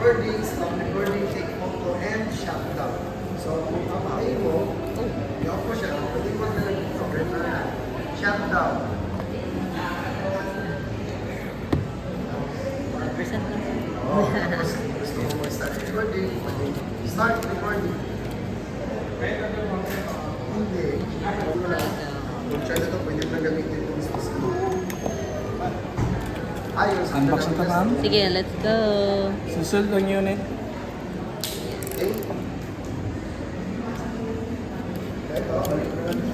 recording, stop recording, take photo, and shut down. So, kung papain mo, i-off mo siya, pwede mo na lang ito, shut down. Percent lang. Oh, gusto mo start recording, start recording. Hindi. Kung siya na ito, pwede mo na gamitin itong susunod. Ayos. Unbox na ito, ma'am. Sige, let's go. Susunod ang unit. Okay. Ito, balik ko na.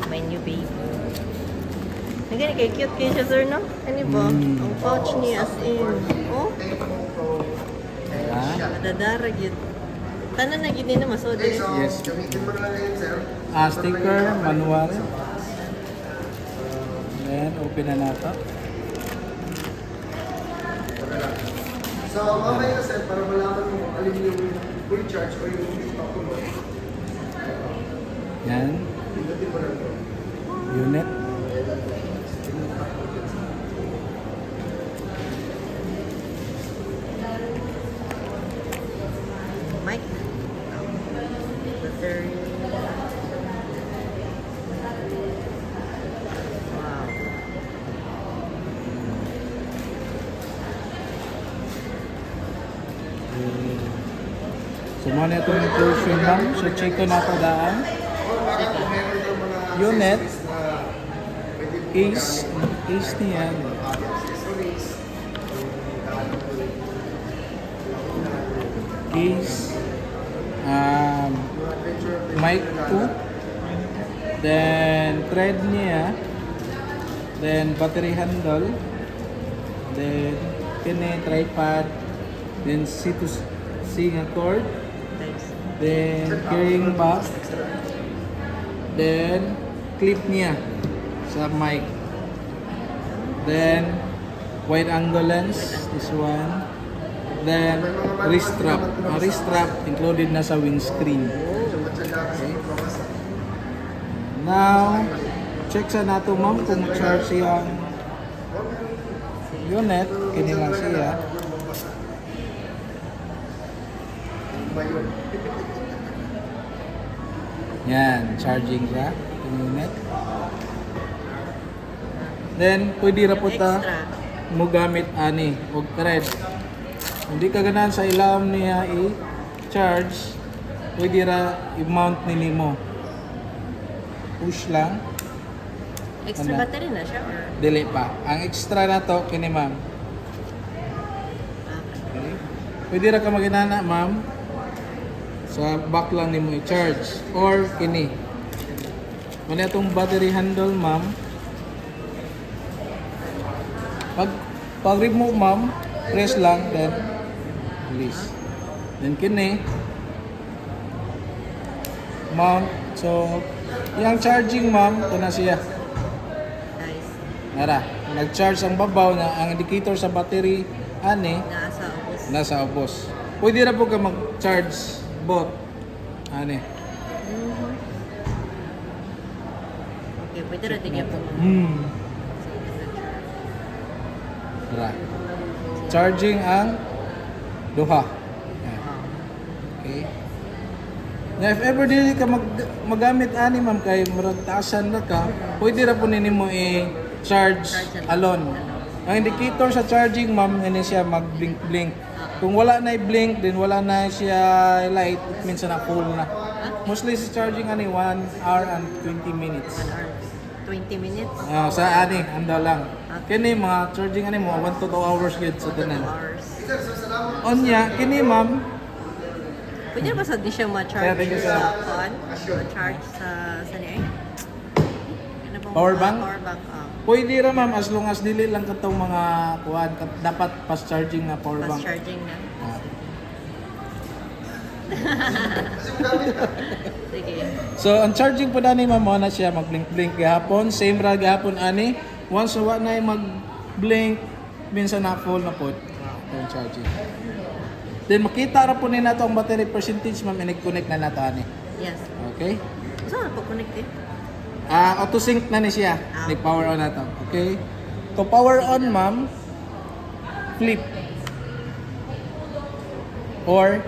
My new baby. Nagani kay cute kayo siya, sir, no? Ano ba? Ang pouch niya as in. Oh, Take photo, and Ah. shut. madadarag yun. Tanan na gini na masod. Okay, so Yes. gamitin mo na lang yun, sir. Sticker, manual. Then, open na nato. So, mamaya, sir, para malaman mo kung alin yung full charge o yung hindi papuloy. Yan. Pindutin mo na ito. Unit. Mic. Battery. Wow. So, muna itong inclusion lang. So, check ko na padaan. O, baka kung meron ng mga Unit. accessories na pwede mo Case niya. accessories. Case. Mic 2. Then, thread niya. Then, battery handle. Then, kini tripod. Then, C to C nga cord. Thanks. Then, carrying box. Then, clip niya sa mic. Then, wide angle lens, this one. Then, wrist strap. Ang wrist strap included na sa windscreen. So, matyaga kasi magbabasa. Now, check sa nato ma'am kung charge siyang unit. Kini lang siya. Ba yun? Yan, charging siya. Yung unit. Then, pwede ra po ta Extra. mo gamit ani og thread. Hindi ka ganahan sa ilawom niya i-charge, pwede ra i-mount nini mo. Push lang, Extra Ano? battery na siya or? dili pa. Ang extra na to kini ma'am. Okay. Pwede ra ka maginana ma'am. Sa back lang nimo i-charge or kini. Muna itong battery handle ma'am. Pag remove ma'am, press lang then release. Then kini mount. So yung charging ma'am, ito na siya. Nice. Nara, nag-charge ang babaw na ang indicator sa battery ani Nasa ubos. nasa ubos. Pwede ra po ka mag-charge both ani. Okay, pwede rin din yung Nara. Charging ang duha. Yan. Okay. Na if ever dili ka magamit ani ma'am kay murag taasan na ka, pwede ra po nimo i-charge alone. Ang indicator sa charging ma'am ngani siya mag-blink-blink. Kung wala na i-blink, then wala na siya light, it means na full na. Mostly sa charging ani 1 hour and 20 minutes. 1 hour. 20 minutes. Sa ani anda lang. Kini mga charging ani mo 1 to 2 hours gid sa 2 tanan. hours. On niya kini ma'am, Pwede ba sa di siya Kaya ma-charge thank you, sa sir. phone? Ma-charge sa niya? Ano bang Power mga bank? Power bank, pwede ra ma'am as long as dili lang katong mga kuan dapat fast charging na power fast bank. charging na. Ah. Sige. So ang charging po dani ma'am mo na siya mag-blink-blink gahapon, same ra gahapon ani. Once na wa na mag-blink, minsan na full na po yung charging. Then makita ra po ni nato ang battery percentage ma'am, i-connect na nato ani. Yes. Okay? Saan na po connect eh? Auto sync na ni siya. Ni power on na to. Okay? To power on, ma'am, flip. Or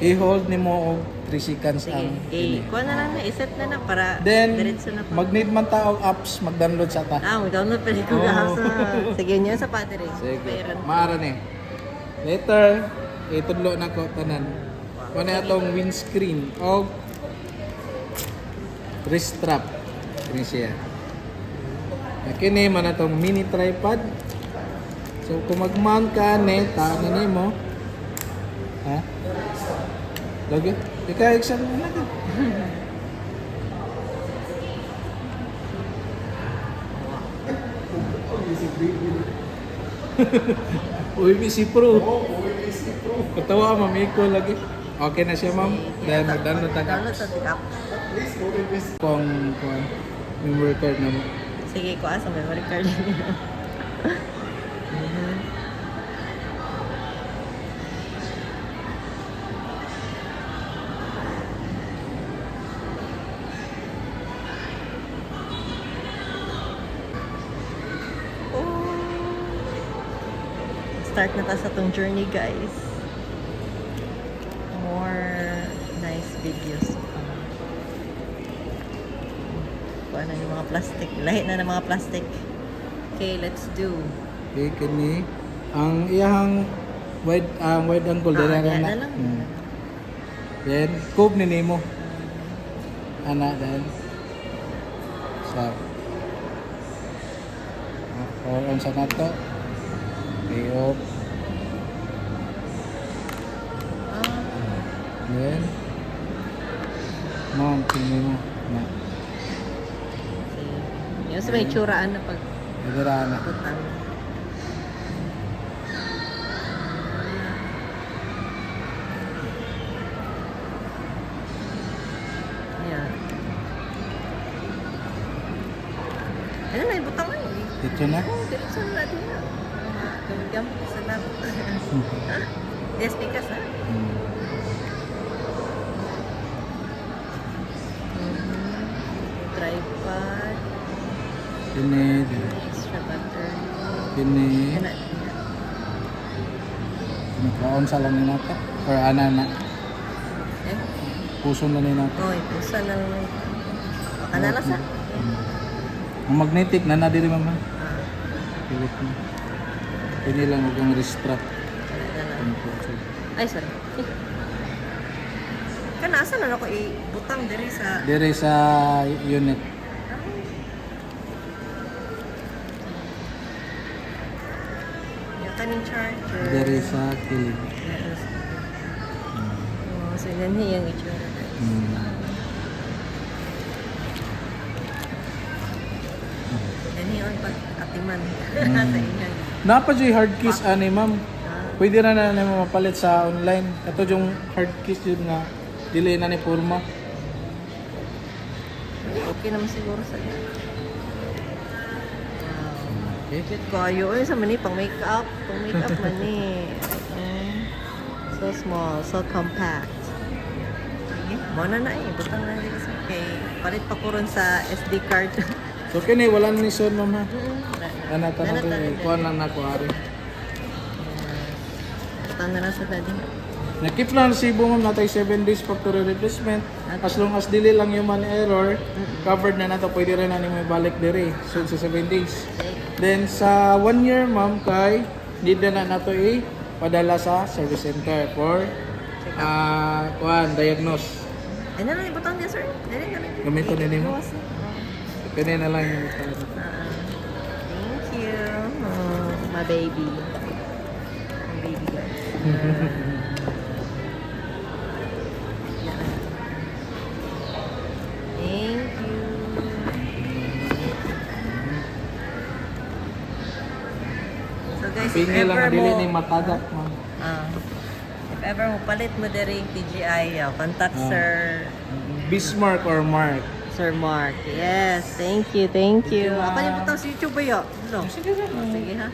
i-hold nimo og 3 seconds Sige. ang Kuha na lang na. I-set na na para Then, diretso na pa. mag-need man ta og apps, mag-download sa ta. Mag-download pa rin ko gahasa. Sige niya sa padre. Sige. Bayaran. Maara ni. Later, itudlo na ko tanan. Kuha na atong windscreen o wrist strap. Kini siya. Kini man atong mini tripod. So kung mag-mount ka ni, taan na nimo. Ha? Lagi. Ikaw exam mo na. OBC Pro. Katawa, ma'am, iko lagi. Okay na siya, ma'am. Dahil mag-download na ka. Download sa app. Kung memory card na mo. Sige, kuha sa memory card niya. Start na ta sa tong journey, guys. More nice videos. Kuha na yung mga plastic. Lahi na ng mga plastic. Okay, let's do. Okay, kani. Ang iyang wide angle dala yan na. na lang. Then, scope ni nimo. Ana dan. So. Or on sa nato. Okay, off. Then, mount nimo na. Yung sa may tsuraan na pag Dira na. putang. Ayan. Ano na, ibutang na eh. Dito na. Oh, diretso na natin na. Gamgam sa laptop. Yes, because ha? Tripod, Kini. extra battery. Kini. Yan na. Nakaon sa lang ni nato. Or ana na. Eh, Puso na ni nato. oh, ipusa lang. Kanala sa? Ang magnetic na diri mama. Ah, Pilit mo. Kini lang ang restrap. wala na lang. Ay, sorry. Kanasa na ako ibutang diri sa... Dire sa unit. Yung kaning charger. Dire sa kilid. Yes. Oh, so yan yung itsura. Yan yung pag-atiman sa inyo. Napa dyan hard keys ani ma'am. Ah, Pwede na na mo mapalit sa online. Ito yung hard keys yun nga. Dili na ni forma. okay naman siguro sa inyo. Wow. Okay. Cute ko. Ayun, sa mani, pang makeup. Pang makeup mani. So small, so compact. Sige, muna na eh. Butang na dito sa okay. Palit pa ko rin sa SD card. So kini wala ni son ma'am ha. Ana ta Wala na na, kuan lang na ko ari. Butang na lang sa daddy. Nakip lang resibo ma'am natay 7 days factory replacement. As long as dili lang human error, covered na nato pwede rin na nimo ibalik diri so sa 7 days. Then sa 1 year ma'am kay need na nato padala sa service center for kuan diagnose. Ano na yung butang niya, sir? Dali na lang. Gamiton na nimo. Iwas na. Kani na lang yung Thank you. Oh, my baby. My baby guys. Thank you. So guys, if Pingi lang ever dili mo, ni matadak ma'am. if ever mo palit mo diri yung TGI, contact Sir Bismarck or Mark. Sir Mark. Yes, thank you, thank you. you, ma'am. Ako yung butang sa YouTube ba yun? No. Sige ha.